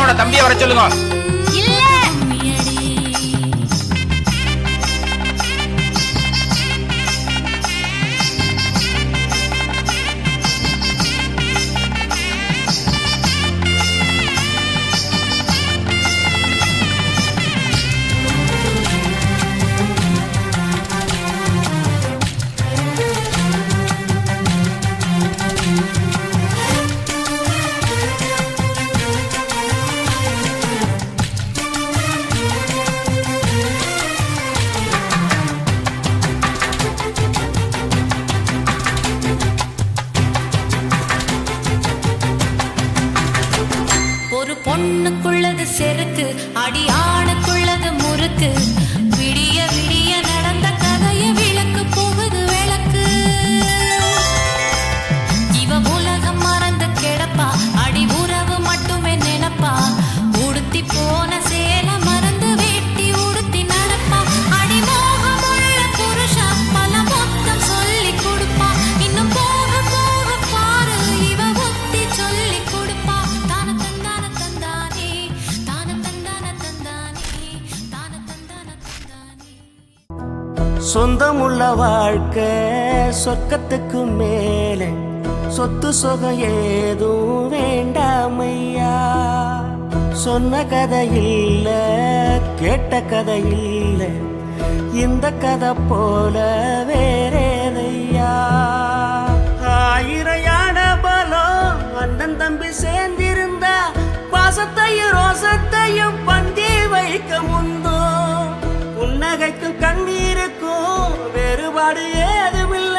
அண்ணனோட தம்பியை வர சொல்லுங்க. பொண்ணுக்குள்ளது செருக்கு, அடியானுக்குள்ளது முறுக்கு. விடிய விடிய நடந்த கதைய விளக்கு போகுது விளக்கு. இவ உலகம் மறந்து கிடப்பா, அடி உறவு மட்டுமே நினைப்பா. உடுத்தி போன சேல மறந்து வேட்டி உடுத்தி நடப்பா. அடி மோகமுள்ள புருஷா பல மொத்தம் சொல்லி கொடுப்பா. இன்னும் போக போக பாரு இவ புத்தி சொல்லி கொடுப்பா. தான தந்தான தந்தானே, தான தந்தான தந்தானே, தான தந்தான தந்தானே. சொந்தமுள்ள வாழ்க்கை சொர்க்கத்துக்கு மேலே, சொத்து சொகம் ஏதும் வேண்டாமையா. சொன்ன கதை இல்ல, கேட்ட கதை இல்ல, இந்த கதை போல வேறேதையா. ஆயிரையான பலம் அண்ணன் தம்பி சேர்ந்திருந்தா, பாசத்தையும் ரோசத்தையும் பந்தி வைக்க முந்தோ. புன்னகைக்கும் கண்ணீருக்கும் வேறுபாடு ஏதுமில்ல,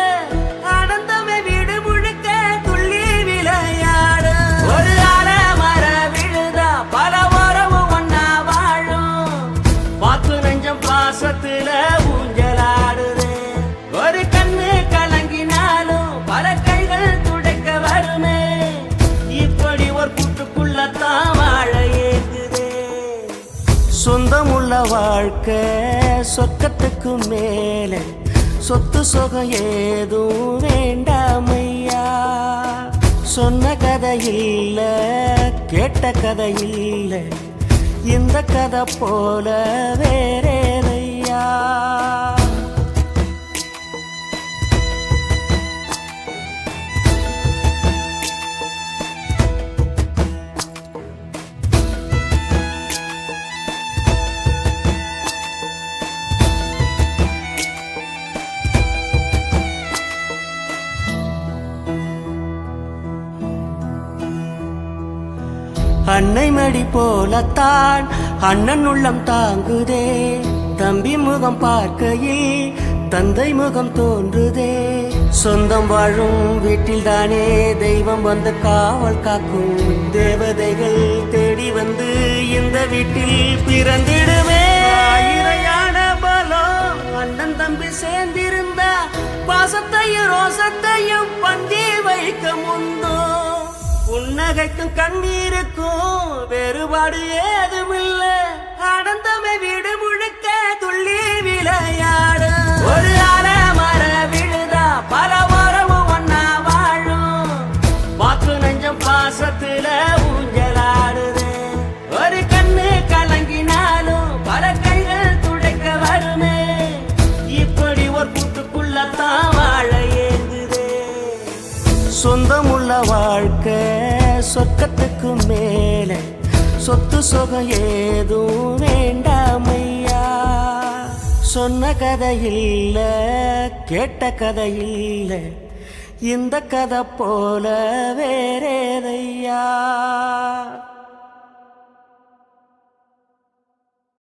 ஆனந்தமே வீடு முழுக்க துள்ளி விளையாடு. ஒரு அலமர விழுதா பல உறவும் ஒன்னா வாழும், வாக்கு நெஞ்சம் பாசத்துல ஊஞ்சலாடுது. ஒரு கண்ணு கலங்கினாலும் பல கைகள் துடைக்க வருமே, இப்படி ஒரு கூட்டுக்குள்ளத்தான் வாழ ஏங்குதே. சொந்தமுள்ள வாழ்க்கை சொர்க்கத்துக்கு மேலே, சொத்து சொகம் ஏதும் வேண்டாமையா. சொன்ன கதை இல்ல, கேட்ட கதை இல்ல, இந்த கதை போல வேறேதையா. அன்னை மடி போலத்தான் அண்ணன் உள்ளம் தாங்குதே. தம்பி முகம் பார்க்கையில் தந்தை முகம் தோன்றுதே. சொந்தம் வாழும் வீட்டில் தானே தெய்வம் வந்து காவல் காக்கும். தேவதைகள் தேடி வந்து இந்த வீட்டில் பிறந்திடுமே. ஆயிரையான பலம் அண்ணன் தம்பி சேர்ந்திருந்தா, பாசத்தையும் ரோசத்தையும் பந்தி வைக்க முந்தோ. புன்னகைக்கும் கண்ணீருக்கும் வேறுபாடு ஏதுமில்ல, ஆனந்தமே வீடு முழுக்க துள்ளி விளையாடு. ஒரு அலமர விழுதா பல உறவும் ஒன்னா வாழும், வாக்கு நெஞ்சம் பாசத்துல ஊஞ்சலாடுது. ஒரு கண்ணு கலங்கினாலும் பல கைகள் துடைக்க வருமே, இப்படி ஒரு கூட்டுக்குள்ளத்தான் வாழ ஏங்குதே. சொந்தமுள்ள வாழ்க்கை சொர்க்கத்துக்கு மேலே, சொத்து சொகம் ஏதும் வேண்டாமையா. சொன்ன கதை இல்ல, கேட்ட கதை இல்ல, இந்த கதை போல வேறேதை